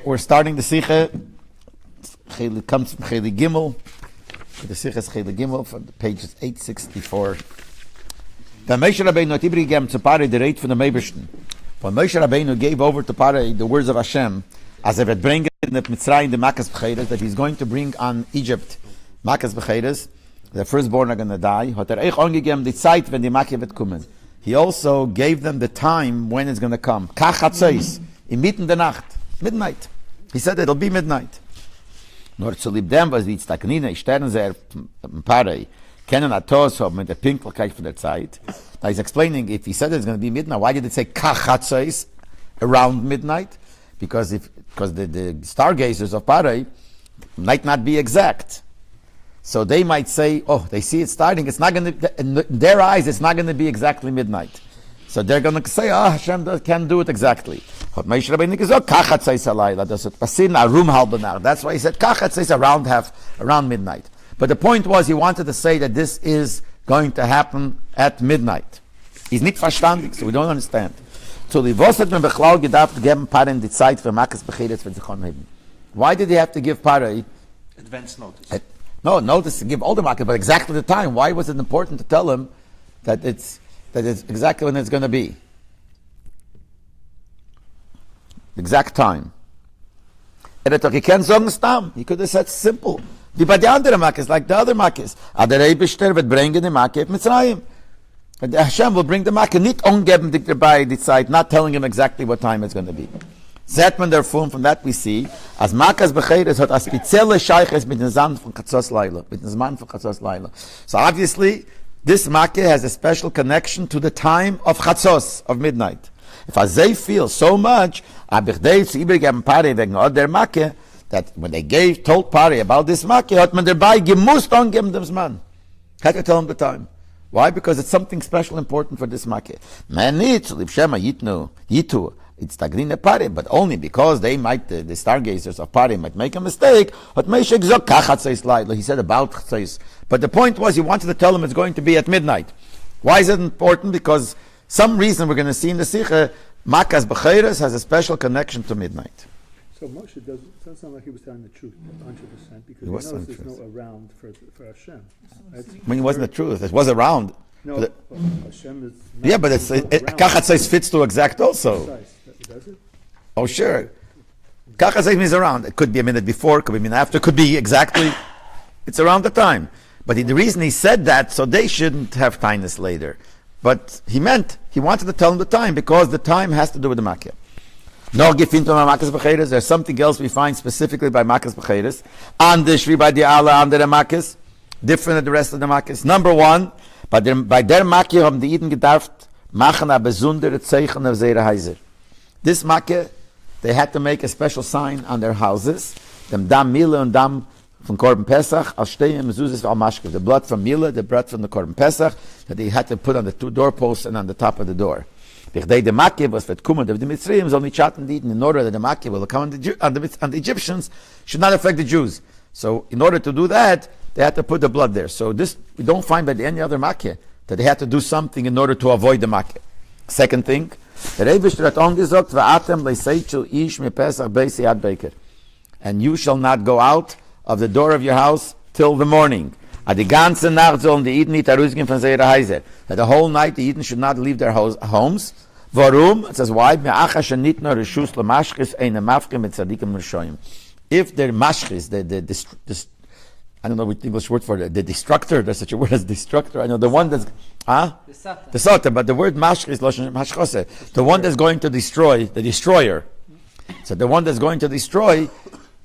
we're starting the Sicha. It comes from Cheli Gimel. The Sichas Cheli Gimel from pages 864. The Moshe Rabbeinu hat übergegeben zu Parei the rate from the Meibishten. When Moshe Rabbeinu gave over to Parei the words of Hashem, as wird bringen in the Mitzrayim the Makas B'cheres, that he's going to bring on Egypt Makas B'cheres, the firstborn are going to die. Hat eich angegeben die Zeit, when die Makke wird kommen. He also gave them the time when it's going to come. Kach Hatzois, in mitten der Nacht, midnight. He said it'll be midnight. Nur zu lieb dem, was wie es Taknine, Sterne sehr Parei, kennen Atos haben mit der Pinkelkeit von der Zeit. Now he's explaining, if he said it's going to be midnight, why did it say Kach Hatzois, around midnight? Because the stargazers of Parei might not be exact. So they might say, oh, they see it starting, it's not going to, in their eyes, it's not going to be exactly midnight. So they're going to say, oh, Hashem can't do it exactly. That's why he said, kachat around midnight. But the point was, he wanted to say that this is going to happen at midnight. He's nicht verstandig, so we don't understand. Why did he have to give Parei advance notice? No, notice to give all the market, but exactly the time. Why was it important to tell him that it's exactly when it's going to be? Exact time. He could have said simple. Wie bei den anderen Makkes, like the other Makkes. Der Rebbe wird bringen die Makke auf Mitzrayim. And Hashem will bring the Makke, nicht ungeben dich dabei die Zeit, not telling him exactly what time it's going to be. Zet man davon, from that we see, as Makas B'cheres hat a spezielle Scheiches mit dem Zand von Chatzos Laila, mit dem Zman von Chatzos Laila. So obviously, this Makkah has a special connection to the time of Chatzos, of midnight. If they feel so much, Abichdei zu übergeben Parei wegen der Makkah, that when they told Parei about this Makkah, hat man dabei gemusst angeben dem Zman. Had to tell him the time. Why? Because it's something special important for this Makkah. Man needs, Libshema Yitu, it's Tagrine Parei, but only because they might, the stargazers of Parei might make a mistake. He said about Chatzos. But the point was, he wanted to tell them it's going to be at midnight. Why is it important? Because some reason we're going to see in the Sicha, Makas B'cheres has a special connection to midnight. So Moshe doesn't sound like he was telling the truth 100%, because he knows there's no around for Hashem. Right? I mean, it wasn't the truth. It was around. No, but Hashem is... Yeah, but Kachat says fits to exact also. Does it? Oh, sure. Kachat says means around. It could be a minute before, could be a minute after, could be exactly. It's around the time. But the reason he said that, so they shouldn't have tinus later. But he wanted to tell them the time, because the time has to do with the Makkah. No gefinto Makas B'cheres. There's something else we find specifically by Makas B'cheres. Anders wie bei die alle andere Makkes, different than the rest of the Makkes. Number one, bei der Makkah haben die Iden gedarft machen a besondere Zeichen auf ihre Häuser. This Makkah, they had to make a special sign on their houses. Dem Dam Mila und Dam von Korban Pesach, als stehen Mezuzah al Mashke. The blood from Mila, the blood from the Korban Pesach, that they had to put on the two doorposts and on the top of the door. Bechdei the Makkah was wird kommen, the Mitzrayim soll nicht schatten dienen, in order that the Makkah will come on the Egyptians, should not affect the Jews. So in order to do that, they had to put the blood there. So this, we don't find by any other Makkah, that they had to do something in order to avoid the Makkah. Second thing, the Rebbe hat angesagt, va'atem leiseichel ish me Pesach beisi ad beker. And you shall not go out of the door of your house till the morning. Ad die ganze Nacht sollen die Iden nicht herausgehen von ihrer Häuser. That the whole night the Eden should not leave their homes. Warum? It says, why? Me'acha shenit no reshus lemashchis eine mafke mit tzadikim rishoyim. If they're mashchis, I don't know what the English word for it, the destructor, there's such a word as destructor. I know the one that's, the Satan, but the word mashch is mashchose. The one that's going to destroy, the destroyer. So the one that's going to destroy,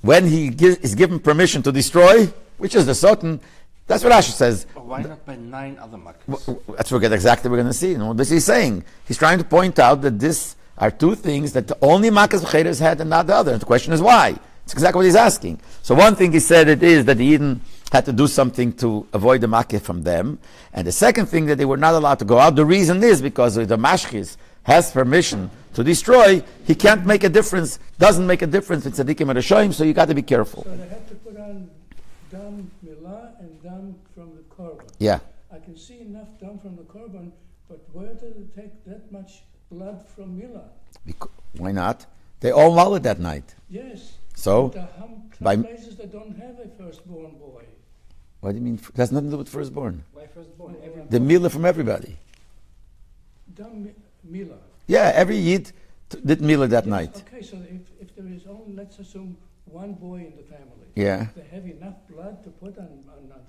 when he is given permission to destroy, which is the Satan, that's what Rashi says. But why not by 9 other Makkahs? That's what exactly we're going to see. You know, this he's saying. He's trying to point out that this are two things that only Makas B'cheres had and not the other. And the question is why? It's exactly what he's asking. So one thing he said it is that the Eden had to do something to avoid the Makkah from them. And the second thing, that they were not allowed to go out. The reason is because if the Mashchis has permission to destroy, he can't make a difference, doesn't make a difference with Tzadikim and Rishoyim, so you got to be careful. So they have to put on Dam Milah and Dam from the Korban. Yeah. I can see enough Dam from the Korban, but where did it take that much blood from Milah? Why not? They all Malad that night. Yes. So, But by- some places that don't have a firstborn boy. what do you mean? It has nothing to do with firstborn. Why firstborn? The Mila from everybody. Dam Mila. Yeah, every Yid did Mila that night. Okay, so if there is only, let's assume, one boy in the family. Yeah. They have enough blood to put on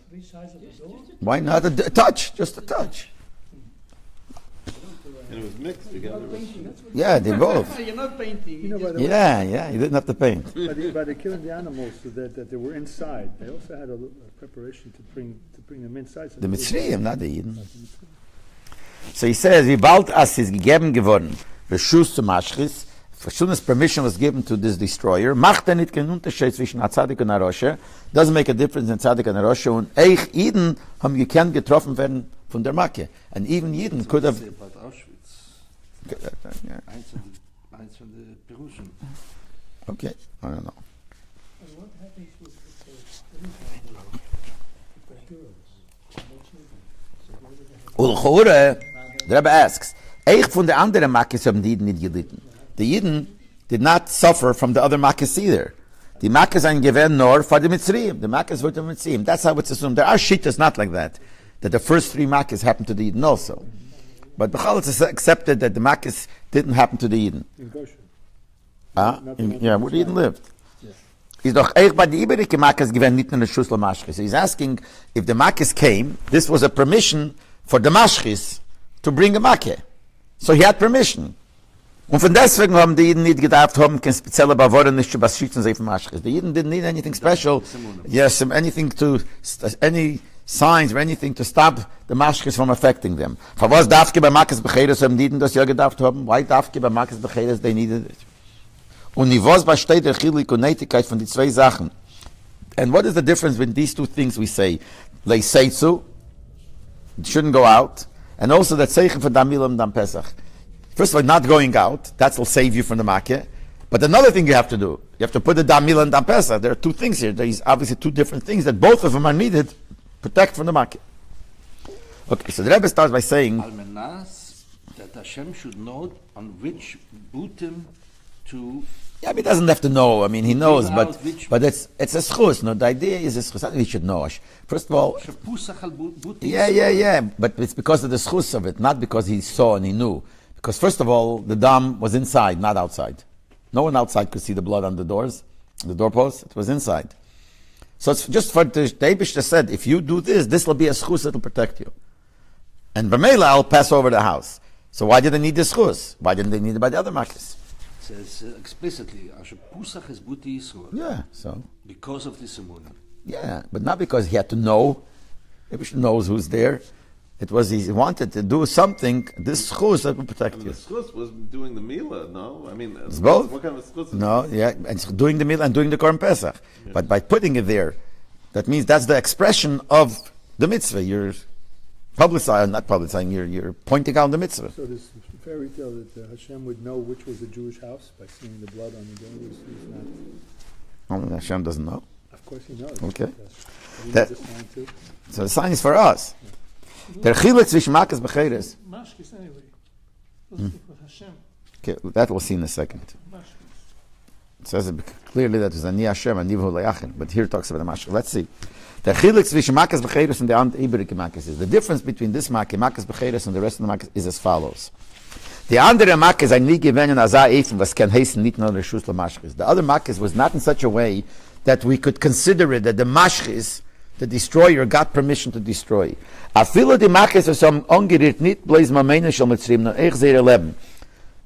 three sides of the door? Why not a touch? Just a touch. And it was mixed together. Yeah, they both. You're not painting. You know, by the way, Yeah, you didn't have to paint. by the killing the animals so that they were inside, they also had a preparation to bring them inside. So The they- Mitzrayim, not the Yidden. So he says, wie bald as is gegeben geworden, Reshus zu Maschris, as soon as permission was given to this destroyer, macht nicht keinen Unterschied zwischen a Tzadik und a Roshe, doesn't make a difference in Tzadik and a Roshe, und eich Yidden haben gekannt getroffen werden von der Macke. And even Yidden could have... About Auschwitz. Yeah. Eins von den Peruschen. Okay, I don't know. And what happens with the heroes? No children. So where do they have Ulchure, the Rebbe asks, eich von der anderen Makkes haben die Yidden nicht gelitten. The Yidden did not suffer from the other Makkes either. The Makkes are given nor for the Mitzrayim. The Makkes were the Mitzrayim. That's how it's assumed. There are Shitas not like that the first three Makkes happened to the Yidden also. But Bechal it's accepted that the Makkes didn't happen to the Yidden. In Goshen. Yeah, where the Yidden lived. He's doch eich bei die Iberike Makkes given nicht nur the Schussel Maschis. He's asking if the Makkes came, this was a permission for the Maschis to bring a Makke. So he had permission. Und von deswegen haben die Jiden nicht gedacht, haben kein spezieller Bavoren nicht zu beschützen sie von Maschis. The Jiden didn't need anything special. Yes, anything any signs or anything to stop the Maschis from affecting them. For was darf bei Makkes Becheres haben die Jiden das ja gedacht haben? Why darf bei Makkes Becheres they needed it? Und in was besteht der Chilik und Neitigkeit von die zwei Sachen? And what is the difference between these two things we say? Lei Seitzu, it shouldn't go out, and also that Zeichen for Damilam and Dam Pesach. First of all, not going out, that will save you from the Makkah. But another thing you have to do, you have to put the Damilam and Dam Pesach. There are two things here. There is obviously two different things that both of them are needed to protect from the Makkah. Okay, so the Rebbe starts by saying, Almenas, that Hashem should know on which butim to... yeah, but he doesn't have to know. I mean, he knows, out which- but it's a schus. No, the idea is a schus. I think he should know. First of all, Shepusach al butim. yeah. But it's because of the schus of it, not because he saw and he knew. Because first of all, the dam was inside, not outside. No one outside could see the blood on the doors, the doorpost. It was inside. So it's just for the Eibushter said, if you do this, this will be a schus that will protect you. And Vamela, I'll pass over the house. So why did they need this schus? Why didn't they need it by the other makkahs? It says explicitly, Shepusach is buti Yisrael. Yeah, so. Because of this emunah. Yeah, but not because he had to know. Eibushter knows who's there. It was he wanted to do something, this schus that will protect And you. the schus was doing the Mila, no? I mean, It's both. What kind of schus is No, yeah, and it's doing the meal and doing the Korban Pesach. But by putting it there, that means that's the expression of the mitzvah. You're publicizing, not publicizing, you're pointing out the mitzvah. So this fairy tale that Hashem would know which was a Jewish house by seeing the blood on the door is not. Oh, Hashem doesn't know. Of course he knows. Okay. Yes. He That- knows the sign too. So the sign is for us. Der Chilek zwischen Makkes Becheres. Mashkis anyway. Doesn't speak with Hashem. Okay, that we'll see in a second. Mashkis. It says it clearly that it was Ani Hashem and Nivu Le'achin, but here it talks about the Mashkes. Let's see. Der Chilek zwischen Makkes Becheres and the Iberike Makkes is. The difference between this Makkeh, Makkes Becheres, and the rest of the Makkes is as follows. The andere Makkes are nie gewähnen as Eifen, was kann heißen nicht nur der Schuss Mashkes. The other Makkes was not in such a way that we could consider it that the Mashkes, the destroyer, got permission to destroy. Afilo die Makkes are some ungeriert nicht bloß Mamene shel Mitzrim, no eich zeh leben.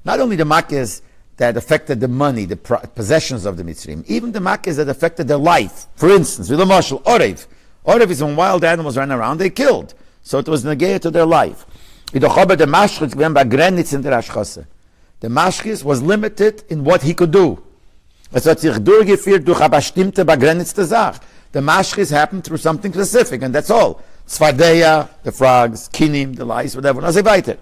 Not only the Makkes that affected the money, the possessions of the Mitzrim, even the Makkes that affected their life. For instance, with the Mashal, Orev. Orev is when wild animals ran around, they killed. So it was negated to their life. The Mashkis was limited in what he could do. Es hat sich durchgeführt durch eine bestimmte begrenzte Sache. The Mashkis happened through something specific, and that's all. Zvardeya, the frogs, Kinim, the lice, whatever, und so weiter.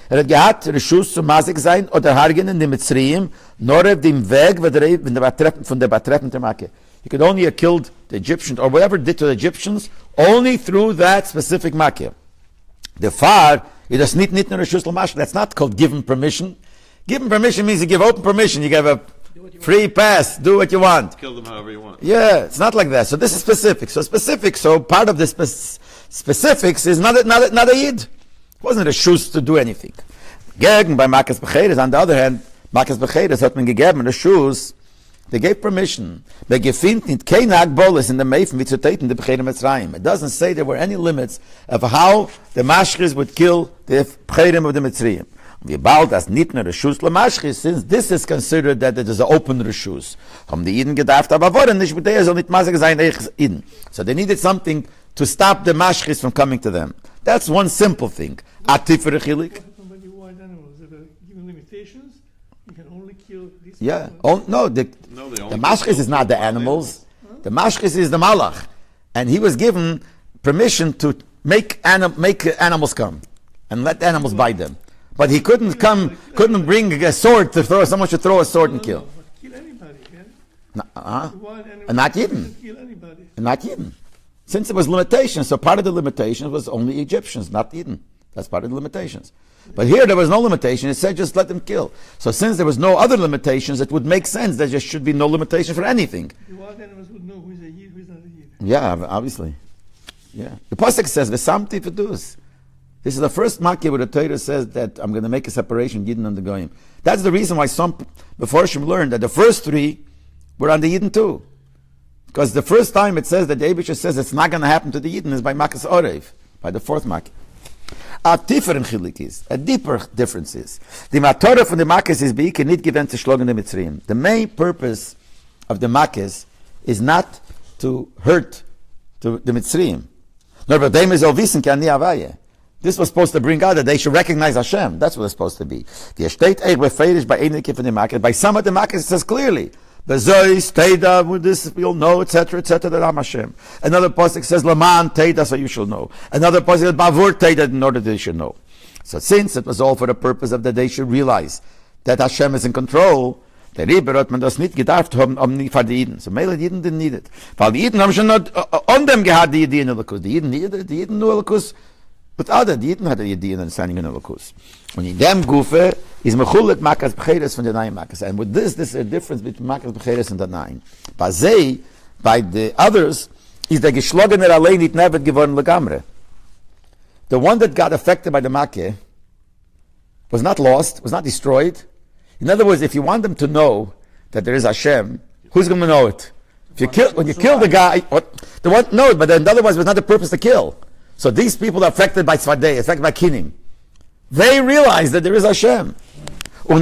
Hat gehabt, Reshus zu Masik sein, oder Hargen in dem Mitzrayim, nur auf dem Weg, von der betreffenden Makke. He could only have killed the Egyptians, or whatever it did to the Egyptians, only through that specific Makke. The far, it is nicht nur Reshus l'Mash, that's not called given permission. Giving permission means you give open permission. You give a free pass. Do what you want. Kill them however you want. Yeah, it's not like that. So this is specific. So part of the specifics is not a Yid. It wasn't a Schuss to do anything. Gegen by Makas Becheres, on the other hand, Makas Becheres hat man gegeben, the Schuss, they gave permission. They gefindt nicht keine Agbolis in the Meifen, wie zu täten, the Becheres Mitzrayim. It doesn't say there were any limits of how the Mashchis would kill the Becheres of the Mitzrayim. We bald as nicht nur Reshus Lamashchis, since this is considered that it is an open Reshus. Haben die Iden gedacht, aber wollen nicht mit der soll nicht Masig sein, Iden. So they needed something to stop the Mashchis from coming to them. That's one simple thing. Atifere Chilik. When you wild animals, there are given limitations. You can only kill these. Yeah. animals. The Mashchis is not the animals. The Mashchis is the Malach. And he was given permission to make animals come and let animals bite them. But he couldn't bring a sword to throw. Someone should throw a sword and kill. But kill anybody, yeah? Uh-huh. The wild animals And not doesn't Yidden. kill anybody. Not Yidden. Since it was limitations, so part of the limitations was only Egyptians, not Yidden. That's part of the limitations. But here there was no limitation. It said just let them kill. So since there was no other limitations, it would make sense that there should be no limitation for anything. The wild animals would know who is a Yid, who is not a Yid. Yeah, obviously. Yeah. The Pasuk says, V'samti v'dus. This is the first makkah where the Torah says that I'm going to make a separation, Yidden and the Goyim. That's the reason why some Meforshim learned that the first three were on the Yidden too. Because the first time it says that the Eibusha says it's not going to happen to the Yidden is by Makas Orev, by the fourth makkah. A different chilik is, a deeper difference is. The Matorah from the makkahs is beike nicht given to shlogen the Mitzrayim. The main purpose of the makkahs is not to hurt to the Mitzrayim. Nor bei dem is all wissen kann nie avaye. This was supposed to bring out that they should recognize Hashem. That's what it's supposed to be. By some of the makkahs it says clearly, Bezois, Teda, with this you'll know, etc., etc., that I'm Hashem. Another pasuk says, Laman, Teda, so you shall know. Another pasuk says, Bavur, Teda, in order that they should know. So since it was all for the purpose of that they should realize that Hashem is in control, the Rebbe hat man das nicht gedarft haben, für die Iden. So Mele, die Iden didn't need it. Weil die Iden haben schon not on them gehad die Ideen in Elokus. Die Iden needed it, die Iden nur Elokus. But other, die Iden had the Ideen understanding in Elokus. Und in dem Gufe is mechulet Makas Becheres von den Nein Makas. And with this is a difference between Makas Becheres and the Nein. By the others, is der Geschlogener allein nicht nevet geworden legamre. The one that got affected by the Makkah was not lost, was not destroyed. In other words, if you want them to know that there is Hashem, who's going to know it? When you kill the guy, the one knows, but in other words, it was not the purpose to kill. So these people are affected by Tzvadei, affected by Kinim. They realize that there is Hashem. He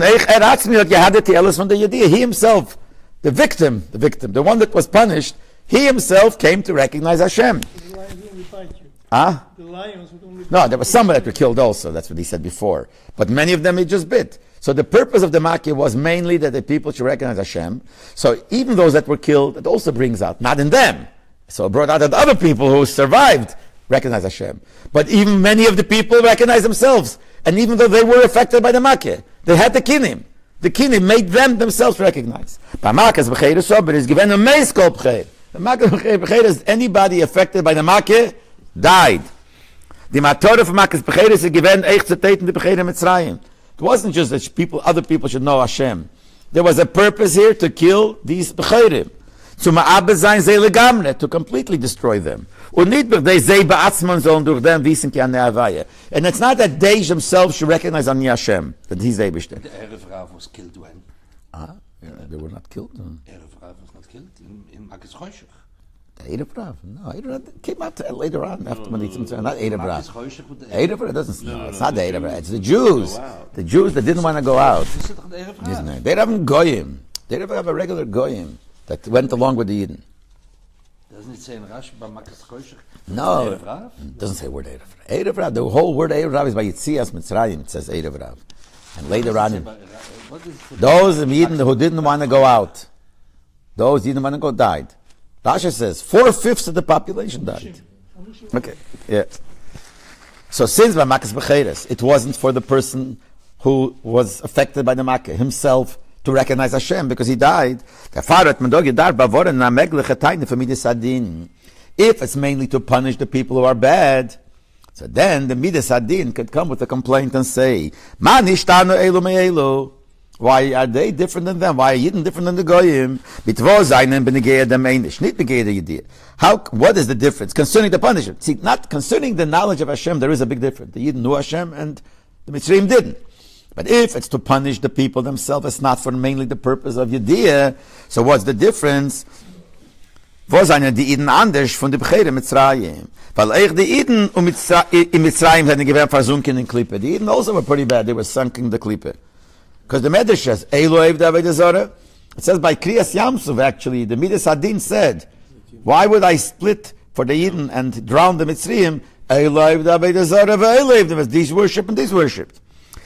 himself, the victim, the one that was punished, he himself came to recognize Hashem. The lions would only bite you. Huh? The lions would only No, there were some that were killed also. That's what he said before. But many of them he just bit. So the purpose of the Makkah was mainly that the people should recognize Hashem. So even those that were killed, it also brings out, not in them. So it brought out that other people who survived recognize Hashem. But even many of the people recognize themselves. And even though they were affected by the Makkah, they had the Kinim. The Kinim made them themselves recognize. By Makkah's B'cheir Sober is given a Meiskol B'cheir. The Makkah's B'cheir is anybody affected by the Makkah died. The Matorah of Makkah's B'cheir is given Eich Zeteten the B'cheir Mitzrayim. It wasn't just that other people should know Hashem. There was a purpose here to kill these B'cheirim. To completely destroy them. And it's not that they themselves should recognize Ani Hashem, that He's Eibishter. The Erev Rav was killed when? They were not killed. Erev Rav was not killed in Makas Choshech. The Erev Rav, no, Erev Rav came out later on after Manitzim. Not Erev Rav. Makas Choshech with the Erev Rav doesn't. No, it's not the Erev Rav. It's the Jews. The Jews that didn't want to go out. This is the Erev Rav. Isn't it? They don't have goyim. They don't have a regular goyim that went along with the Yidden. Doesn't it say in Rashi by Makas Choshech? No, Erev Rav? it doesn't say word Erev Rav. Erev Rav, the whole word Erev Rav is by Yitzias Mitzrayim. It says Erev Rav. And later on, those Yidden who didn't want to go out, those Yidden want to go died. Rashi says 4/5 of the population died. Okay, yeah. So since by Makas B'cheres, it wasn't for the person who was affected by the Makkah himself to recognize Hashem because he died. If it's mainly to punish the people who are bad, so then the Midas Adin could come with a complaint and say, Ma nishtanu elu me'elu. Why are they different than them? Why are Yidden different than the Goyim? Bitvo seinen benegeya dem einish, nicht begeya the Yidiyah. What is the difference concerning the punishment? See, not concerning the knowledge of Hashem, there is a big difference. The Yidden knew Hashem and the Mitzrayim didn't. But if it's to punish the people themselves, it's not for mainly the purpose of Yidiyah. So what's the difference? Wo seien die Iden anders von der Bechire Mitzrayim? Weil euch die Iden in Mitzrayim hätten gewähnt versunken in Klippe. Die Iden also were pretty bad. They were sunk in the Klippe. Because the Medrash says, Elohev David Zora. It says by Kriyas Yamsuf, actually, the Midas Hadin said, why would I split for the Eden and drown the Mitzrayim? Elohev David Zora, Elohev David. These worship and these worshipped.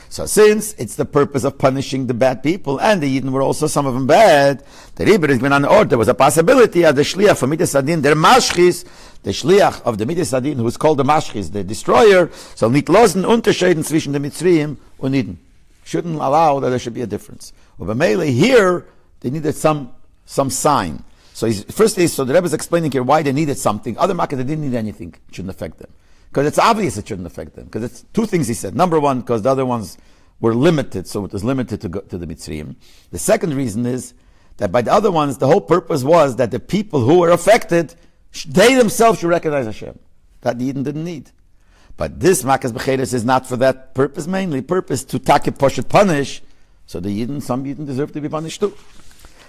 So since it's the purpose of punishing the bad people, and the Eden were also some of them bad, the Rebbe has been on order. There was a possibility of the Shliach from Midas Hadin, their Mashchis, the Shliach of the Midas Hadin, who is called the Mashchis, the destroyer, soll nicht losen Unterscheiden zwischen dem Mitzrayim und Eden. Shouldn't allow that there should be a difference. But mainly here, they needed some sign. So so the Rebbe is explaining here why they needed something. Other Makkah, they didn't need anything. It shouldn't affect them. Because it's obvious it shouldn't affect them. Because it's two things he said. Number one, because the other ones were limited, so it was limited to the Mitzrayim. The second reason is that by the other ones, the whole purpose was that the people who were affected, they themselves should recognize Hashem. That the Eden didn't need. But this Makas Becheres is not for that purpose, mainly purpose to take push it, punish. So the Yidden, some Yidden deserve to be punished too.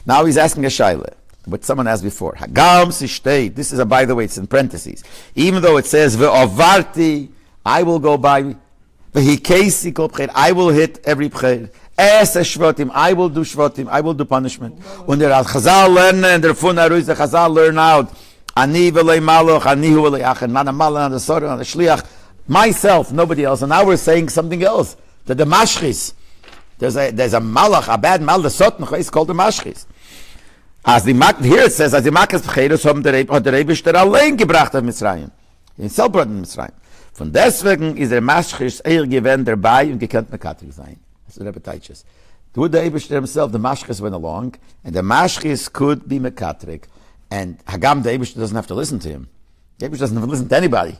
Now he's asking a shaila, what someone asked before. Hagam sishtei. This is by the way, it's in parentheses. Even though it says ve'ovarti, I will go by ve'hikesi kol b'cher, I will hit every b'cher. Es shvotim, I will do shvotim, I will do punishment. And there are Chazal learn, and there fun aruis the Chazal learn out. Ani v'lei maloch, ani hu v'lei achen, not a malach, not a sorah, not a shliach. Myself, nobody else. And now we're saying something else. That the mashchis, there's a malach, a bad malach, the sotnach is called the mashchis. As the here it says, as the makas b'cheres haben der Rebbe allein gebracht auf Mitzrayim. In Selbrat in Mitzrayim. Von deswegen ist der Maschis gewend dabei und gekannt mekatrik sein. That's what Rebbe teaches. Would the Rebbe himself, the Maschis went along, and the Maschis could be mekatrik. And Hagam, the Rebbe doesn't have to listen to him. The Rebbe doesn't have to listen to anybody.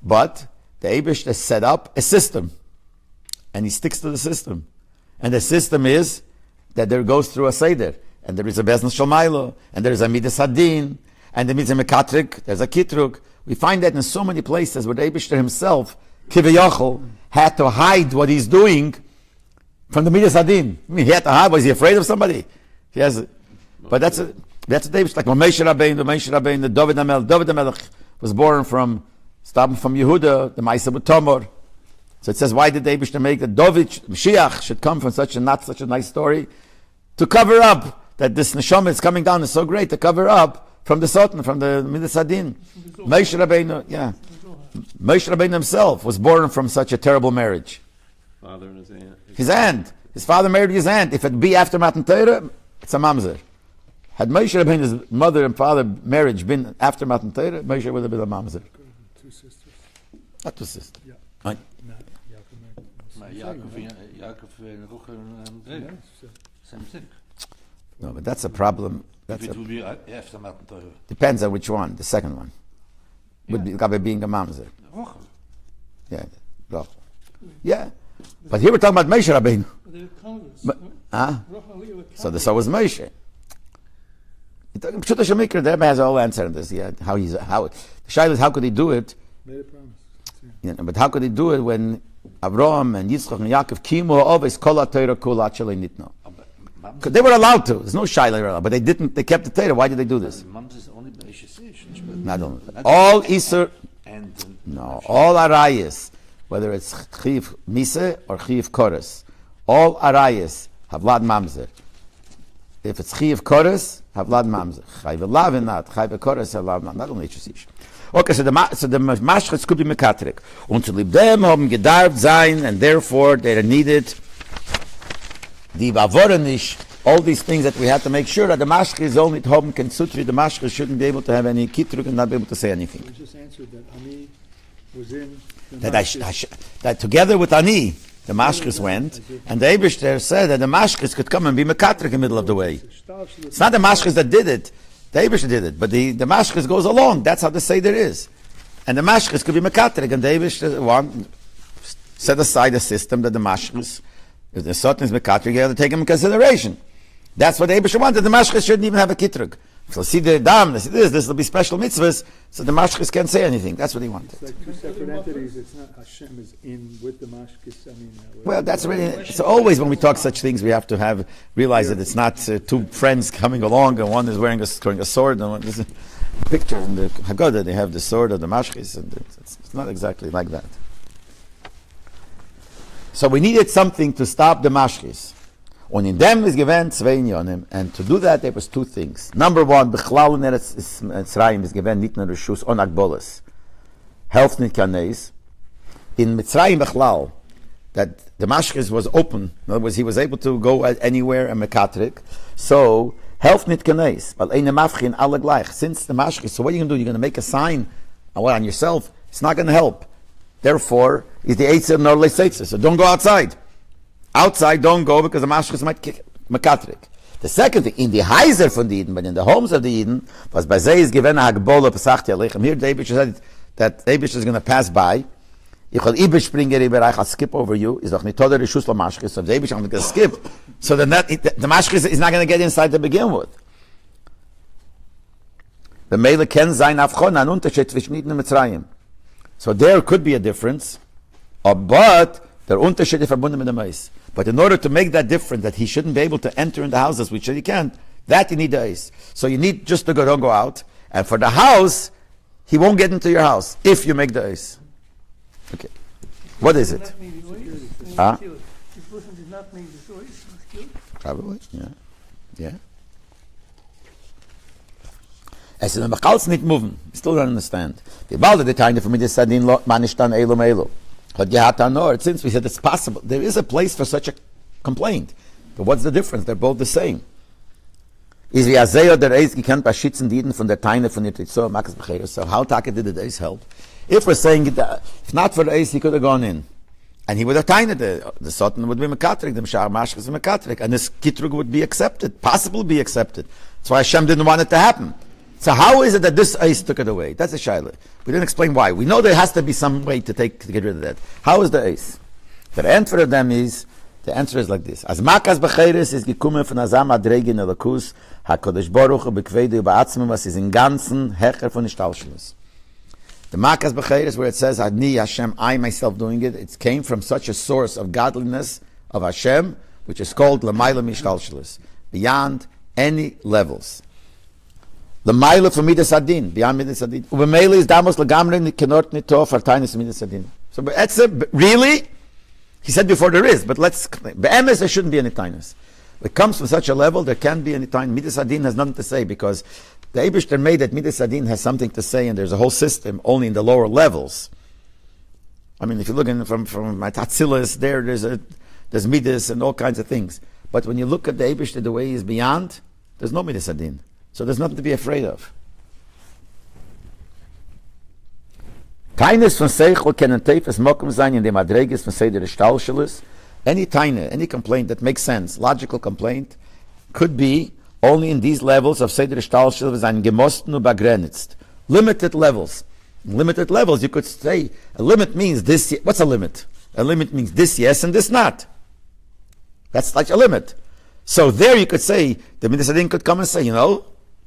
But the Eibush has set up a system, and he sticks to the system. And the system is that there goes through a Seder, and there is a Beznas Shalmailo, and there is a Midas Hadin, and there is a Mekatrik, there's a Kitruk. We find that in so many places where the Eibush himself, Kiviyachol, had to hide what he's doing from the Midas Hadin. I mean, he had to hide. Was he afraid of somebody? He has, but that's the Eibush, like Moshe Rabbeinu, the David HaMelech was born from Yehuda, the Maisa B'Tomor. So it says, why did the Eibush make that David Mashiach should come from not such a nice story? To cover up that this neshama is coming down is so great, to cover up from the Sultan, from the Midas Hadin. Moshe Rabbeinu, Moshe Rabbeinu himself was born from such a terrible marriage. Father and his aunt. His aunt. His father married his aunt. If it be after Matan Torah, it's a mamzer. Had Moshe Rabbeinu's mother and father marriage been after Matan Torah, Moshe would have been a mamzer. Two sisters. Not two sisters. Yeah. Right. Yaakov and Ruchel, same thing. No, but that's a problem. It will be after Matan Torah. Depends on which one. The second one would be Gabe being a mamzer. Ruchel. Yeah, Rachel. Yeah, but here we're talking about Moshe Rabbeinu. They're Congress. So was Moshe. Pshuta Shemikra, the Rebbe has a whole answer on this. Yeah, the shaila is how could he do it? Made a promise. Yeah, but how could he do it when Avraham and Yitzchak and Yaakov kimu always kol ha-Torah kul achelei nitno? Because they were allowed to. There's no shaila, but they didn't. They kept the Torah. Why did they do this? Mums is only Not only. All Isur, no, all Arayas, whether it's Chiv Mise or Chiv Kores, all Arayas have Lad Mamzer. If it's Chiv Kores, have Lad Mamzer. Chayv Lavin not. Chayv Kores have Lad Mamzer. Not only Yish. Okay, so the Maschetz could be Mekatrik. Und zu lieb dem haben gedarft sein, and therefore they are needed the Vavoranish, all these things that we have to make sure that the Mashch is only at home can sutri, the Mashch shouldn't be able to have any kitruk and not be able to say anything. We just answered that Ani was in That together with Ani, the Mashchis went, and the Eibishter said that the Mashchis could come and be Mekatrik in the middle of the way. It's not the Mashchis that did it, the Eibishter did it, but the Mashchis goes along. That's how the Seder is. And the Mashchis could be Mekatrik, and the Eibishter set aside a system that the Mashchis If the Satan is Mekatrik, you have to take him in consideration. That's what the Eibusher wanted. The Mashchis shouldn't even have a Kitrug. If they'll see the Dam, they see this will be special mitzvahs, so the Mashchis can't say anything. That's what he wanted. It's like two separate entities. It's not Hashem is in with the mashkis. Well, that's really. So always when we talk such things, we have to realize that it's not two friends coming along, and one is wearing a sword, and one is a picture in the Haggadah. They have the sword of the Mashchis, and it's not exactly like that. So we needed something to stop the Mashchis. Und in dem is given zwei Inyonim, and to do that there was two things. Number one, Bechlal in Eretz Mitzrayim is given nit nur Rishus on Agbolas. Helft nit kaneis. In Mitzrayim Bechlal, that the Mashchis was open. In other words, he was able to go anywhere and Mekatrik. So, helft nit kaneis. But eine Mafchin alle gleich. Since the Mashchis, so what are you going to do? You're going to make a sign on yourself? It's not going to help. Therefore, is the Eitzer nor Leiseitzer. So don't go outside. Outside, don't go because the Mashchis might kick Mekatrik. The second thing, in the Heiser von the Eden, but in the homes of the Eden, was by Zeh is given a Hagbole Pesachti Aleichem. Here, the Eibush said that Eibush is going to pass by. Ich will Eibush springer über Reich, I'll skip over you. Is doch nicht toder Rishus la Mashchis. So the Eibush I'm going to skip. So then the Mashchis is not going to get inside to begin with. The Meile ken sein Avchon an Unterschied zwischen Eden and Mitzrayim. So there could be a difference, but der Unterschied ist verbunden mit dem Eis. But in order to make that difference, that he shouldn't be able to enter in the houses, which he can't, that you need the Eis. So you need just to don't go out. And for the house, he won't get into your house if you make the Eis. Okay. What is it? Huh? This person did not make the choice. Probably, yeah. Yeah. Es ist ein Mechalz nicht moving. Still don't understand. Die Balde, die Teine von mir, die Sadin, man ist dann Elo Melo. But since we said it's possible, there is a place for such a complaint. But what's the difference? They're both the same. Is wie Azeo der Eis gekannt bei Schitzen Dieden von der Teine von der Tritzo, Makas Becheres. So how Taka did the Eis help? If we're saying that, if not for the Eis, he could have gone in. And he would have Teine, the Satan would be Mekatrik, the Meshach Mashchas is Mekatrik. And this Kitrug would be accepted, possibly be accepted. That's why Hashem didn't want it to happen. So how is it that this Eis took it away? That's a shaila. We didn't explain why. We know there has to be some way to get rid of that. How is the Eis? The answer of them is, the answer is like this. As Makas Becheres is gekumen von Azam Adrege in Elokus, HaKodesh Baruch Hu Bekvede Uba'atzmim, was is in ganzen Hecher von Ishtalshelis. The Makas Becheres, where it says, Ani Hashem, I myself doing it, it came from such a source of godliness of Hashem, which is called L'mayla Mishtalshelis, beyond any levels. The Maila for Midas Adin, beyond Midas Adin. Ubemele is Damos Lagamrin Kenort Nito for Tainis Midas Adin. So, really? He said before there is, but let's explain. Be'emes, there shouldn't be any Tainis. It comes from such a level, there can't be any Tainis. Midas Adin has nothing to say because the Eibishter made that Midas Adin has something to say and there's a whole system only in the lower levels. I mean, if you're looking from my Tatzilis, there's Midas and all kinds of things. But when you look at the Eibishter the way he is beyond, there's no Midas Adin. So there's nothing to be afraid of. Keines von Seichel können Teifes Mokum sein in dem Adreges von Seder Stalshelis. Any Taine, any complaint that makes sense, logical complaint, could be only in these levels of Seder Stalshelis ein gemosten und begrenzt. Limited levels. In limited levels, you could say, a limit means this, what's a limit? A limit means this yes and this not. That's like a limit. So there you could say, the Midas Adin could come and say,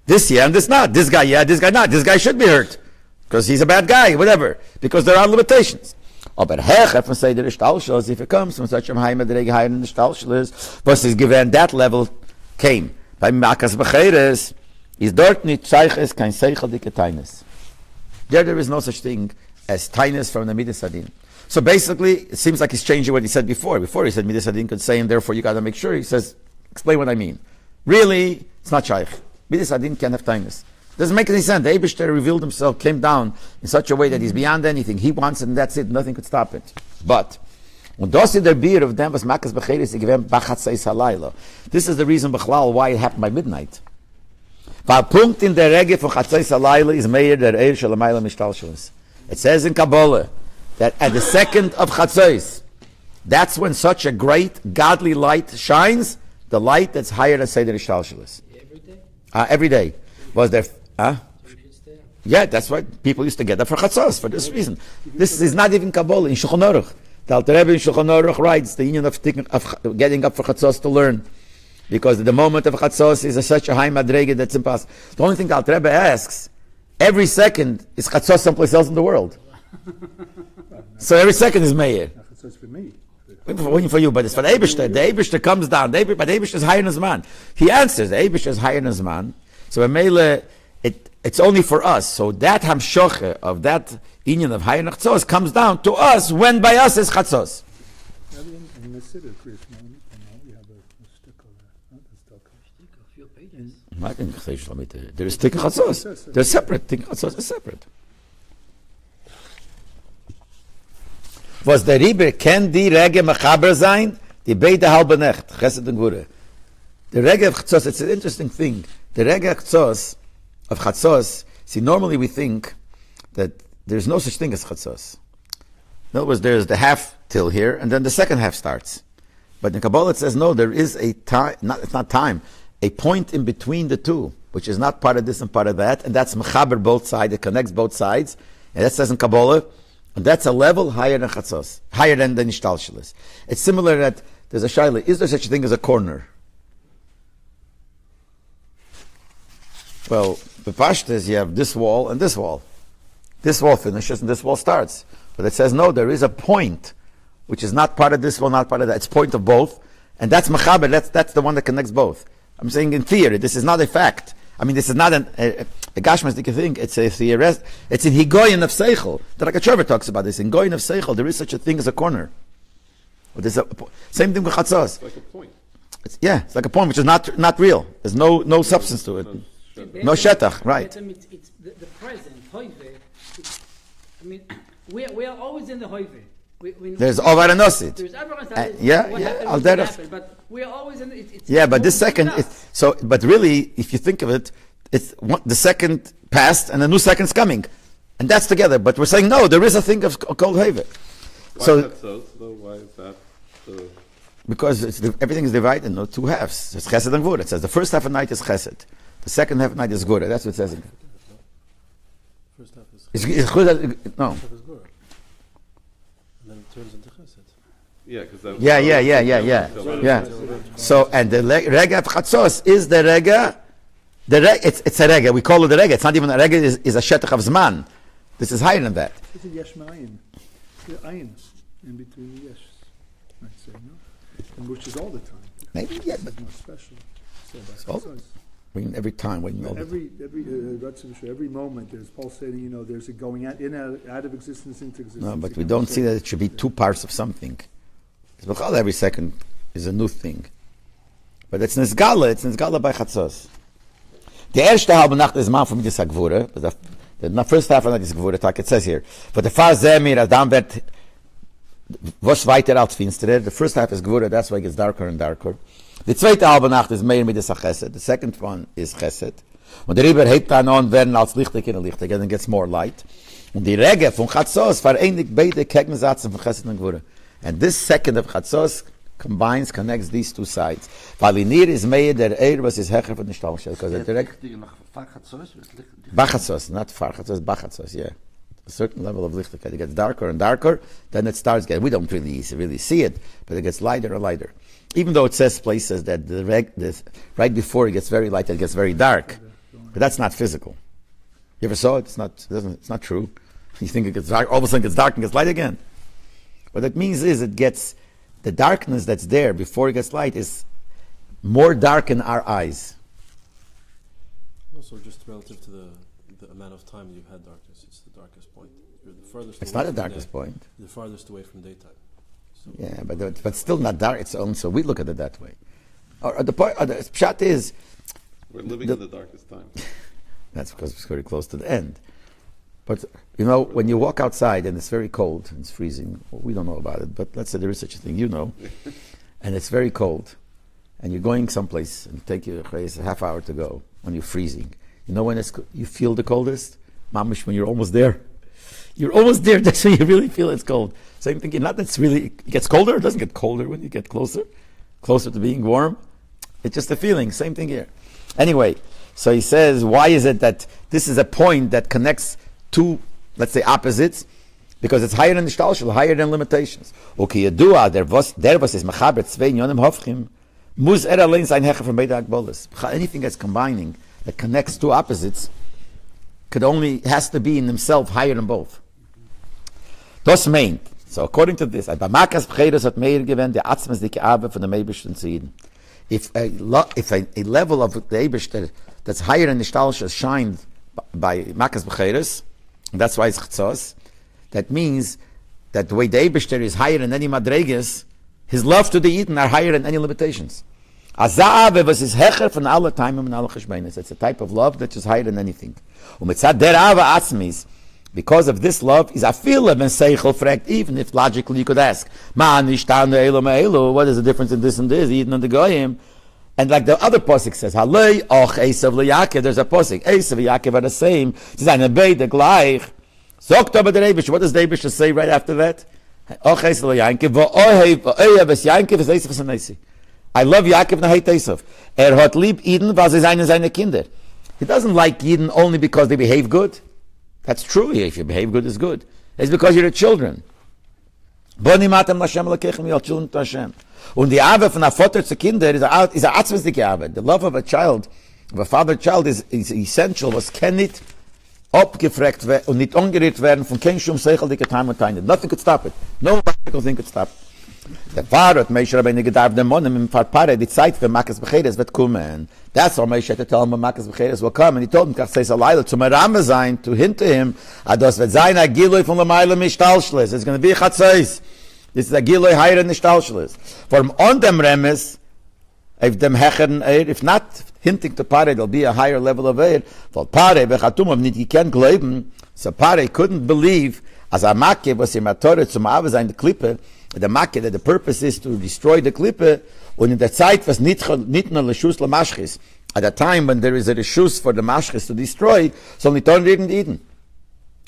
this yeah and this not. This guy yeah, this guy not. This guy should be hurt. Because he's a bad guy, whatever. Because there are limitations. Aber Hecher von Seder Stalshelis, if it comes from such a Heim Adrege higher in the Stalshelis, was is given that level came. By Makas Becheres, is dort nicht Sichas kein Seichel dike Taines. There is no such thing as Taines from the Midas Adin. So basically, it seems like he's changing what he said before. Before he said Midas Adin could say, and therefore you got to make sure. He says, explain what I mean. Really, it's not Shaykh. Midas Adin can't have Taines. Doesn't make any sense. The Eibishter revealed himself, came down in such a way that he's beyond anything. He wants it and that's it. Nothing could stop it. But, und das ist der Bier of them was Makas Becheres gewesen Bachatzeis Halayla. This is the reason Bechlal why it happened by midnight. Weil Punkt in der Rege von Chatzeis Halayla is Meir der Eir Shalamayla Mishtalshelis. It says in Kabbalah that at the second of Chatzeis, that's when such a great godly light shines, the light that's higher than Seder Ishtalshelis. Every day? Every day. Was there... Yeah, that's why people used to get that for Chatzos, for this reason. This is not even Kabbalah, in Shulchan Aruch. The Alter Rebbe in Shulchan Aruch writes the union of getting up for Chatzos to learn. Because the moment of Chatzos is such a high madrege that's impossible. The only thing the Alter Rebbe asks, every second is Chatzos someplace else in the world. So every second is Meir. So it's for me. Waiting for you, but it's for the Eibishter. The Eibishter comes down. But the Eibishter is higher than his man. He answers, the Eibishter is higher than his man. So Mele, it's only for us. So that Hamshoche of that union of higher Chatzos comes down to us when by us is Chatzos. In the city, Chris, we have a stick over there. There is Tikkun Chatzos. They're separate. Tikkun Chatzos is separate. Was der Rebbe can die Rege mechaber sein? Die beide halbe Nacht. Chesed und Gure. The Rege of Chatzos, it's an interesting thing. The Rege of Chatzos, see, normally we think that there's no such thing as Chatzos. In other words, there's the half till here, and then the second half starts. But in Kabbalah it says, no, there is a time, it's not time, a point in between the two, which is not part of this and part of that, and that's mechaber both sides, it connects both sides, and that says in Kabbalah, and that's a level higher than Chatzos, higher than the Nishtalshelis. It's similar that there's a shaila, is there such a thing as a corner? Well, the Pashtas, you have this wall and this wall. This wall finishes and this wall starts. But it says, no, there is a point, which is not part of this wall, not part of that. It's point of both. And that's Mechaber, that's the one that connects both. I'm saying in theory, this is not a fact. I mean, this is not a Gashmastic thing. It's a theory. It's in Higoyin of Seichel. The Rakachorva talks about this. In Goyin of Seichel, there is such a thing as a corner. But there's same thing with Chatzos. It's like a point. It's like a point which is not real. There's no substance to it. No shetach, right. It's the present, hoive. I mean, we are always in the hoive. There's over and osid. There's everyone I'll happen, but we are always in it's but this second, but really, if you think of it, it's the second passed and a new second's coming. And that's together. But we're saying, no, there is a thing called hoive. Why is that so? Why is that so? Because everything is divided into two halves. It's chesed and gvura. It says the first half of the night is chesed. The second half of the night is gvura. That's what it says. First half is It's good. No. half is Gura. And then it turns into Chesed. Yeah, because that. Yeah. So, and the rega of chatzos is the rega. It's a rega. We call it a rega. It's not even a rega. Is a shetach of zman. This is higher than that. It's a yesh ma'ayin. Ayin in between the yesh. I'd say, no? And which is all the time. Maybe, yeah, but It's not special. all- every time when Every moment there's pulsating, there's a going out of existence into existence. no, but we don't see that it should be two parts of something. Every second is a new thing. But it's Nizgala by Chatzos. The erste halbe Nacht is man from Midas HaGvura, but the first half of the night is Gvura, it says here. But the Far Zemir, Adam wird was weiter als finsterer. The first half is Gvura, that's why it gets darker and darker. The zweite halbe Nacht is mehr Midas HaChesed. The second one is Chesed. Und darüber hebt dann an werden als Lichtig in Lichtig, and then gets more light. Und die Rege von Chatzos vereinigt beide Gegensätze von Chesed und Gvura. And this second of Chatzos connects these two sides. Weil in ihr ist mehr der was ist Hecher von der Stahlstelle. Because the direct Bachatzos, not Farchatzos, Bachatzos, yeah. A certain level of lichtigkeit. It gets darker and darker, then it starts getting, we don't really see it, but it gets lighter and lighter. Even though it says places that right before it gets very light, it gets very dark. But that's not physical. You ever saw it? It's not true. You think it gets dark, all of a sudden it gets dark and gets light again. What it means is it gets, the darkness that's there before it gets light is more dark in our eyes. Also, just relative to the amount of time you've had darkness, it's the darkest point. You're the furthest. It's away not the from darkest point. You're the farthest away from daytime. So Yeah, but still not dark. It's so we look at it that way. Or the point, the pshat is We're living in the darkest time. that's because it's very close to the end. But when you walk outside and it's very cold and it's freezing, well, we don't know about it, but let's say there is such a thing, and it's very cold, and you're going someplace and it take you a half hour to go when you're freezing. When you feel the coldest? Mamish, when you're almost there. You're almost there, that's when you really feel it's cold. Same thing, not that's really, it gets colder, it doesn't get colder when you get closer to being warm. It's just a feeling, same thing here. Anyway, so he says, why is it that this is a point that connects two, let's say, opposites, Because it's higher than the Shtalshel, higher than limitations. Okay, Yedua, der was is Mechaber zwei Yonim Hofchim, muss allein sein Hecher von beide Agbolas. Anything that's combining, that connects two opposites, has to be in himself higher than both. Das meint, so according to this, bei Makas Bcheres hat Meir gewinnt, der Atzmes dicke Abe von dem Eibischten zu Eden. If a level of the Eibischter that's higher than the Shtalshel shined by Makas Bcheres, and that's why it's Chtzos, that means that the way the Eibischter is higher than any Madreges, his love to the Eden are higher than any limitations. Azaabe was his Hecher von alle Time and alle Cheshbenes. It's a type of love that is higher than anything. Umitzad der Ave Atzmis, because of this love, is a feel of Seichel fragt, even if logically you could ask, Man, what is the difference in this and this, Eden and the Goyim? And like the other posik says, Halei och Esav leYaakov, there's a posik, Esav and Yaakov are the same, Zayne beide gleich. Zogt aber der Eibish, what does the Eibish say right after that? Och Esav leYaakov, v'ohev es Yaakov es Esav es I love Yaakov and I hate Esav. Hat lieb Eden, was sie seine Kinder. He doesn't like Eden only because they behave good. That's true. If you behave good, it's good. It's because you're the children. Boni matem Hashem lekechem, you're children to Hashem. Und die Ave von der Vater zu Kinder is a atzvesdike Ave. The love of a child, of a father-child, is essential. Was kann nicht abgefragt und nicht angerührt werden von kein Schum Seichel dike Time und Time. Nothing could stop it. No practical thing could stop it. Der Pfarrer hat Moshe Rabbeinu gedarf dem Monem im Pfarrpare, die Zeit für Makas Becheres wird kommen. That's why Moshe had to tell him when Makas Becheres will come. And he told him, Kach Seis Alayla, zum Rame sein, to hint to him, das wird sein, a Giloi von Lamaila Mishtalshlis. It's going to be a Chatzeis. This is a Giloi higher than the Shtalshlis. From on them Remes, if them Hechern Eir, if not hinting to Pare, there'll be a higher level of Eir. For Pare, Bechatum, of nicht gekannt glauben, so Pare couldn't believe, as a Makke, was im Atore zum Ave sein, the Klippe, the Makke, that the purpose is to destroy the Klippe, und in der Zeit was nicht nur Leshus Lamashchis, at a time when there is a Reshus for the Mashchis to destroy, soll nicht tun Regen Eden.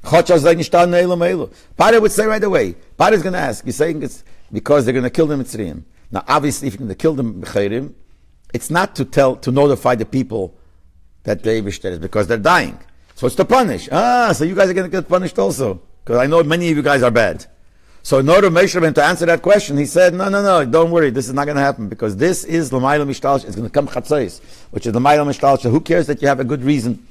Pare would say right away, Pare is going to ask, you're saying it's because they're going to kill them Mitzrayim. Now obviously if you're going to kill them B'chayrim, it's not to notify the people that they wish that is because they're dying. So it's to punish. So you guys are going to get punished also. Because I know many of you guys are bad. So in order Moshe Rabbeinu to answer that question, he said, no, don't worry, this is not going to happen, because this is L'mayla Mishtalsh, it's going to come Chatzeis, which is L'mayla Mishtalsh. Who cares that you have a good reason?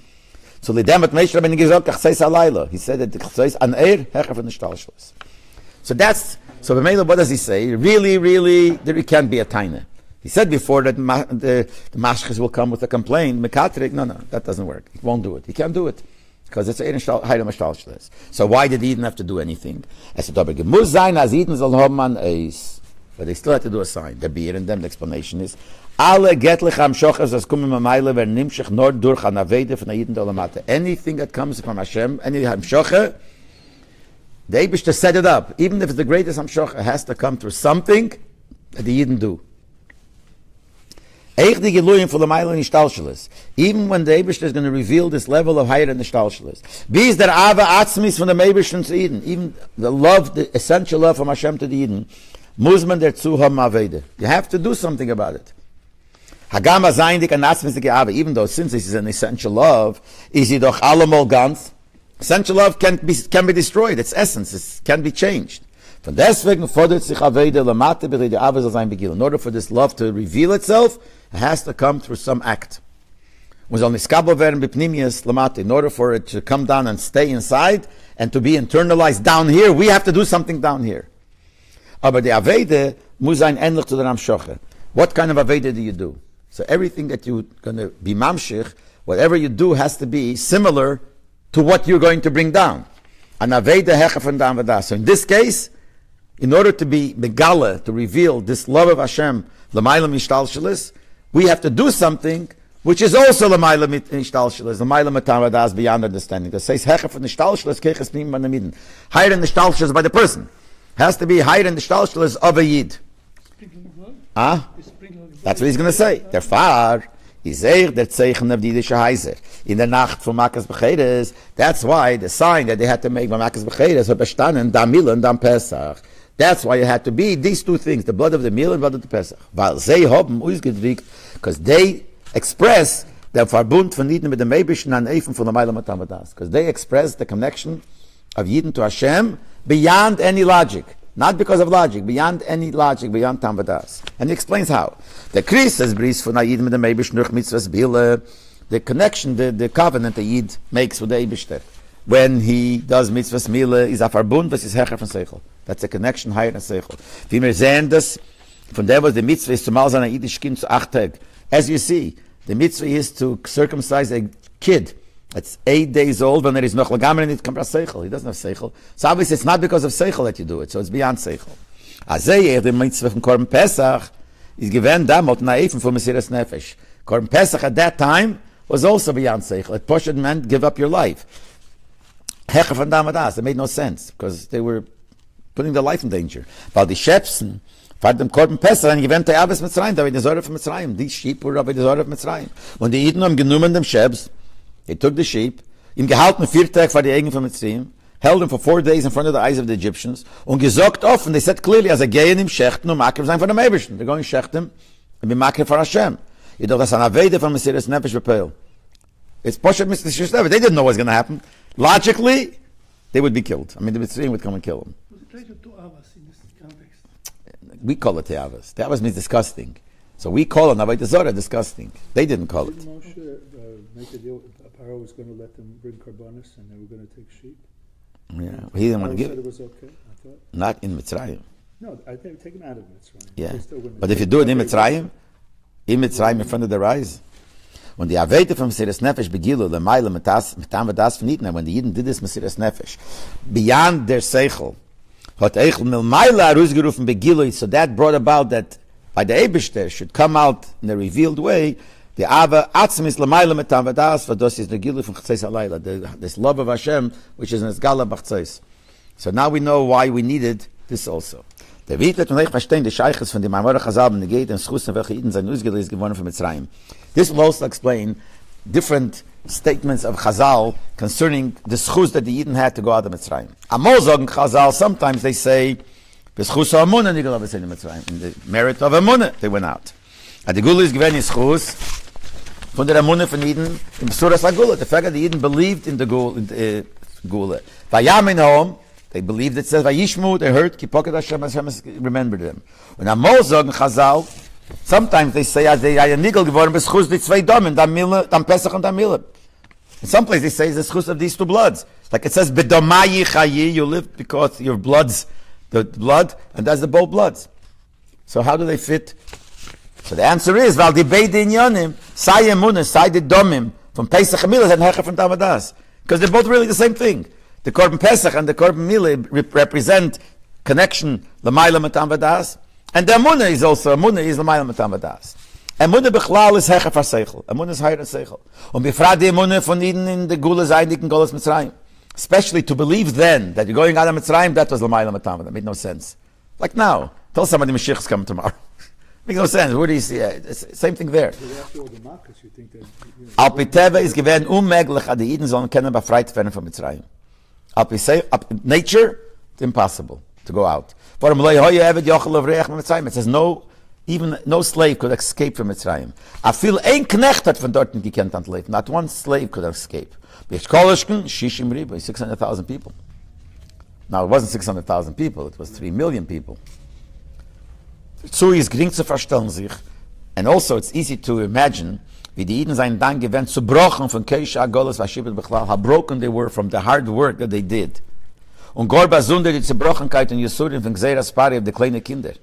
So L'dem at Moshe Rabbeinu gives up Chatzeis Alayla. He said that the Chatzeis an Eir, Hecher von the Shtalshlis. So B'meila, what does he say? Really, there can't be a taina. He said before that the Mashchis will come with a complaint. Mekatrik, no, that doesn't work. He won't do it. He can't do it. Because it's ein Heidem Shtalshlis. So why did Eden have to do anything? Es hat aber gemusst sein, as Eden soll haben an Eis. But they still had to do a sign. The beer and them, the explanation is, alle getlich am Shochas, as kumim am Meile, ver nimshich nor durch an Avede von Eden dolamate. Anything that comes from Hashem, any Hamshocha, the Eibush to set it up. Even if it's the greatest Hamshocha, has to come through something that the Eden do. Even when the Eibush is going to reveal this level of higher than the Shtalshelis. Wie ist der Ava Atzmis von dem Eibush zu Eden? Even the love, the essential love from Hashem to the Eden, muss man dazu haben Avede. You have to do something about it. Hagama sein dik an Atzmis Ava, even though since this is an essential love, is it doch allemal ganz. Essential love can be destroyed. Its essence can be changed. Von deswegen fordert sich Avede lamate b'rei der Ava soll sein begil. In order for this love to reveal itself, it has to come through some act. In order for it to come down and stay inside and to be internalized down here, we have to do something down here. Aber the Avede muss sein ähnlich zu der Amshoche. What kind of Avede do you do? So everything that you're going to be mamshich, whatever you do has to be similar to what you're going to bring down. An Avede hecha von der Avadah. So in this case, in order to be megala, to reveal this love of Hashem, l'mayla mishtalshelis, we have to do something which is also l'mayla mishtalshelis, l'mayla matavadah is beyond understanding. That says hecha from the shtalshelis, keches pnim banamidin. Higher than the shtalshelis by the person. Has to be higher than the shtalshelis of a yid. That's what he's going to say. Der Far is der Zeichen of the Yiddish Heiser. In der Nacht von Makas Becheres, that's why the sign that they had to make by Makas Becheres hat bestanden, dam Mil und dam Pesach. That's why it had to be these two things, the blood of the meal and blood of the Pesach. Weil sie haben ausgedrückt, because they express the Verbund von Yidden mit dem Eibischen an Eifen von der Meile Matamadas. Because they express the connection of Yidden to Hashem beyond any logic. Not because of logic, beyond any logic, beyond Tam V'das. And he explains how. The Kris says, Bris von Ayid mit dem Eibish Nuch Mitzvahs Bile, the connection, the covenant the Yid makes with the Eibishter. When he does Mitzvahs Mile, is a Verbund, was is Hecher von Seichel. That's a connection higher than Seichel. Wie wir sehen das, von der was the Mitzvah is zumal seiner Yidish Kind zu 8 Tag. As you see, the Mitzvah is to circumcise a kid. It's 8 days old when there is noch Lagamer and it comes Seichel. He doesn't have Seichel. So obviously it's not because of Seichel that you do it, so it's beyond Seichel. Azeh, the Mitzvah from Korban Pesach, is given damot naifen for Mesiras Nefesh. Korban Pesach at that time was also beyond Seichel. It pushed meant give up your life. Hecher von Damadas, it made no sense, because they were putting their life in danger. Weil die Schäpsen, vor dem Korban Pesach, dann gewinnt der Abbas Mitzrayim, da war die Säure von Mitzrayim. Die Sheep were aber die Säure von Mitzrayim. Und die Jiden haben genommen dem Schäps, they took the sheep, ihm gehalten 4 Tage vor die Augen von Mitzrayim, held him for 4 days in front of the eyes of the Egyptians, und gesagt offen, they said clearly, as a gehen im Schechten und Makrev sein von dem Ebersten. They're going Schechten and be Makrev for Hashem. Jedoch das an Avede von Mesiras Nefesh Bepel. It's Poshet Mr. Shishlev. They didn't know what was going to happen. Logically, they would be killed. I mean, the Mitzrayim would come and kill them. Was it related to Avas in this context? We call it Te'avas. Te'avas means disgusting. So we call it Navayt Zorah disgusting. They didn't call it. Didn't Moshe make a deal? Paro was going to let them bring karbanis, and they were going to take sheep. Yeah, he didn't want to Paro give said it. it was okay. I thought. Not in Mitzrayim. No, I think take them out of Mitzrayim. Yeah. They still wouldn't- But if you do it in Mitzrayim in front of their eyes, when the Avete from Mesiras Nefesh begilu lemayla mitam v'das v'nitna, when the Yidden did this Mesiras Nefesh, beyond their seichel, hot eichel milmayla aruzgerufen begilu, so that brought about that by the Eibishter should come out in a revealed way, the Ava atzim is lemayla mitam v'das v'dos is the gilu from Chtzais Halayla, this love of Hashem, which is in Esgala B'Chtzais. So now we know why we needed this also. Der Wittlet und ich verstehen die Scheiches von dem Amorach Hazal und Negeit und Schuss, welche Iden sein Ausgelesen geworden von Mitzrayim. This will also explain different statements of Chazal concerning the Schuss that the Iden had to go out of Mitzrayim. Amol sagen Chazal, sometimes they say, B'Schuss ha'amunah nigel of Mitzrayim. In the merit of Amunah, they went out. And the Gula is given in Schuss von der Amunah von Iden in B'Suras HaGula. The fact that the Iden believed in the Gula. Vayamin home, they believed it says Vayishmu, they heard Kipoket Hashem remembered them. When Amol sagen Chazal, sometimes they say as they are nigel geworden beschus die zwei Domen, dann Pesach und dann Mille. In some places they say it's the schus of these 2 bloods. Like it says Bedomayi Chayi, you live because your blood's the blood, and that's the both bloods. So how do they fit? So the answer is Val di Beide Inyanim, Sai Emunah, Sai the Domim, from Pesach and Mille and Hecher from Tamadas. Because they're both really the same thing. The Korban Pesach and the Korban Mile represent connection, L'mayla Matam Vadas, and the Amunah is also, Amunah is L'mayla Matam Vadas. Amunah Bechlal is Hecher for Seichel. Amunah is higher than Seichel. Und befragt die Amunah von Iden in the Gula Zaydik Golas Mitzrayim. Especially to believe then that you're going out of Mitzrayim, that was L'mayla Matam Vadas. Made no sense. Like now, tell somebody Mashiach is coming tomorrow. Makes no sense. Where do you see it? It's the same thing there. But after all the Makkos, you think that... Al Piteva is given unmöglich, ad die Iden sollen können befreit werden von Mitzrayim. Nature, it's impossible to go out. It says no slave could escape from Mitzrayim. Not one slave could escape. 600,000 people. Now it wasn't 600,000 people, it was 3 million people. So is gering zu verstellen sich, and also it's easy to imagine wie die Iden seien dann gewend zu brochen von Keisha Golos Vashibet Bechlal, how broken they were from the hard work that they did. Und Gorba Zunder die Zerbrochenkeit und Yesurim von Gzeras Pari of the kleine Kinder.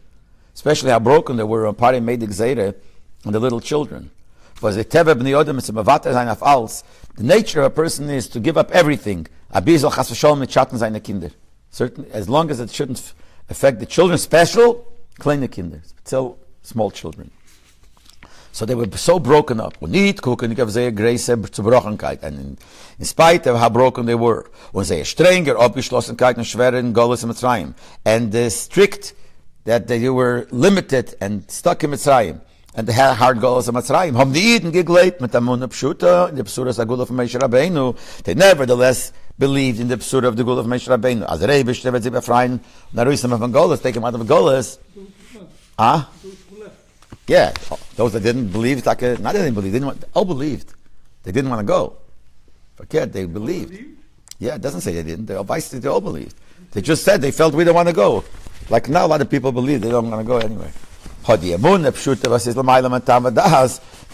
Especially how broken they were when Pari made the Gzera and the little children. For the Teva b'nei Odom is a mavater sein auf alles. The nature of a person is to give up everything. Abizol chas v'sholom mit Schatten seine Kinder. Certainly, as long as it shouldn't affect the children, special, kleine Kinder. So, small children. So they were so broken up. And in spite of how broken they were, und sehr strenger Abgeschlossenkeit und schweren Golos in Mitzrayim, and the strict that they were limited and stuck in Mitzrayim, and they had hard Golos in Mitzrayim, haben die Eden gegleibt mit Amunah Pshuta, in the Psuras Agula of Moshe Rabbeinu. They nevertheless believed in the Psura of the Gula of Moshe Rabbeinu. As Rebbe wird sie befreien, na ruisam von Golos, take him out of Golos. Ah? Yeah, those that didn't believe, not that they didn't believe, all believed. They didn't want to go. Forget, they believed. Yeah, it doesn't say they didn't. They all believed. They just said they felt we don't want to go. Like now, a lot of people believe they don't want to go anyway. The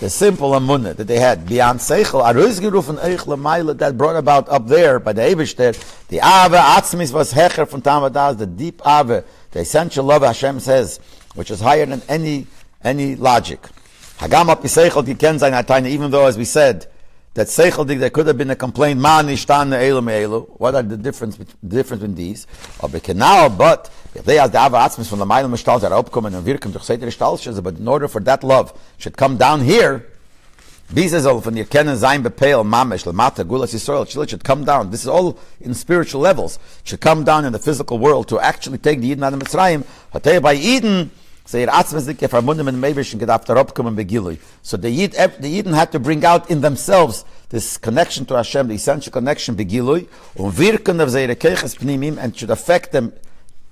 simple amunah that they had beyond seichel, that brought about up there by the Eibishter, the ave atzmis was hecher from tamadas, the deep ave, the essential love Hashem says, which is higher than any logic. Hagam api seichel diken zayin atayna, even though, as we said, that seichel there could have been a complaint. Man ishtan elu me'elu. What are the difference between these? But if they ask the ava atzmis from the ma'il mishtal that upkommen and wirken durch seiter shtalshes, but in order for that love should come down here, bizazol from the kennen zayin bepeil mamesh lemata gulas yisrael should come down. This is all in spiritual levels. Should come down in the physical world to actually take the Yidden out of Mitzrayim. Hatei by Eden. So the Yidden had to bring out in themselves this connection to Hashem, the essential connection, begilui, and should affect them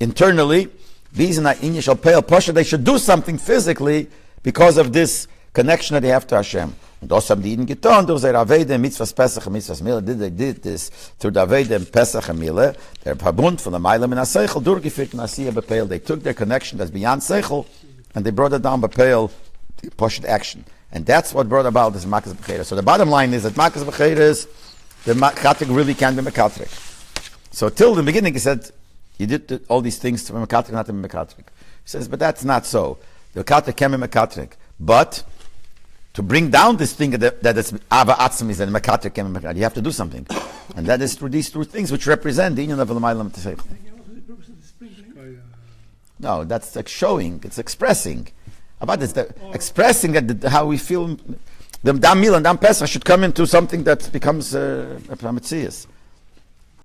internally. They should do something physically because of this connection that they have to Hashem. And those have the Yidden getan, those are Aveda, Mitzvahs Pesach and Mitzvahs Mila. They did this through the Aveda and Pesach and Mila. They're Pabund from the Mailam and Aseichel, Durgifit and Asiyah Bepeil. They took their connection that's beyond Seichel and they brought it down Bepeil to push it action. And that's what brought about this Makas B'Cheres. So the bottom line is that Makas B'Cheres, the Mekatrik really can be Mekatrik. So till the beginning he said, you did all these things to be Mekatrik, not to be Mekatrik. He says, but that's not so. The Mekatrik can be Mekatrik. But to bring down this thing that is Ava Atzmis and Mekatrik and Mekatrik, you have to do something. And that is through these two things which represent the union of L'maylam T'Seichel. No, that's like showing, it's expressing. About this, expressing how we feel. The Dam Mil and Dam Pesach should come into something that becomes a Metzias.